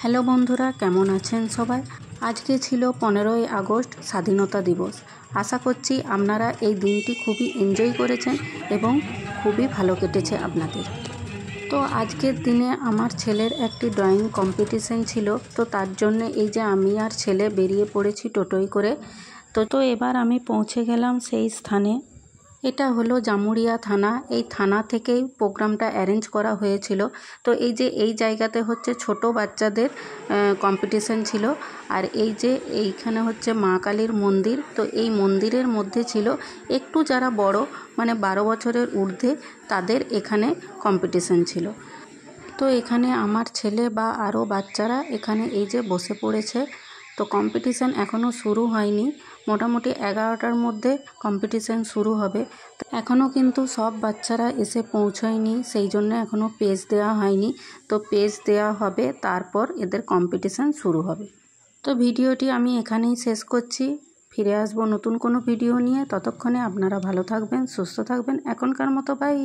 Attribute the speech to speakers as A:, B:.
A: Hello বন্ধুরা, কেমন আছেন সবাই? আজকে ছিল 15ই আগস্ট স্বাধীনতা দিবস। আশা করছি আপনারা এই দিনটি খুবই এনজয় করেছেন এবং খুবই ভালো কেটেছে আপনাদের। তো আজকের দিনে আমার ছেলের একটি ড্রয়িং কম্পিটিশন ছিল, তো তার জন্য এই যে আমি আর ছেলে বেরিয়ে পড়েছি টোটোয় করে। তো এবার আমি পৌঁছে গেলাম সেই স্থানে। এটা হলো জামুরিয়া থানা। এই থানা থেকেই প্রোগ্রামটা অ্যারেঞ্জ করা হয়েছিল। তো এই যে এই জায়গাতে হচ্ছে ছোট বাচ্চাদের কম্পিটিশন ছিল। আর এই যে এইখানে হচ্ছে মা কালীর মন্দির। তো এই মন্দিরের মধ্যে ছিল একটু যারা বড়, মানে 12 বছরের ঊর্ধ্বে, তাদের এখানে কম্পিটিশন ছিল। তো এখানে আমার ছেলে বা আরও বাচ্চারা এখানে এই যে বসে পড়েছে। তো কম্পিটিশান এখনও শুরু হয়নি, মোটামুটি 11টার মধ্যে কম্পিটিশান শুরু হবে। তো এখনও কিন্তু সব বাচ্চারা এসে পৌঁছয়নি, সেই জন্য এখনও পেজ দেওয়া হয়নি। তো পেজ দেওয়া হবে, তারপর এদের কম্পিটিশান শুরু হবে। তো ভিডিওটি আমি এখানেই শেষ করছি। ফিরে আসবো নতুন কোনো ভিডিও নিয়ে। ততক্ষণে আপনারা ভালো থাকবেন, সুস্থ থাকবেন। এখনকার মতো বাই।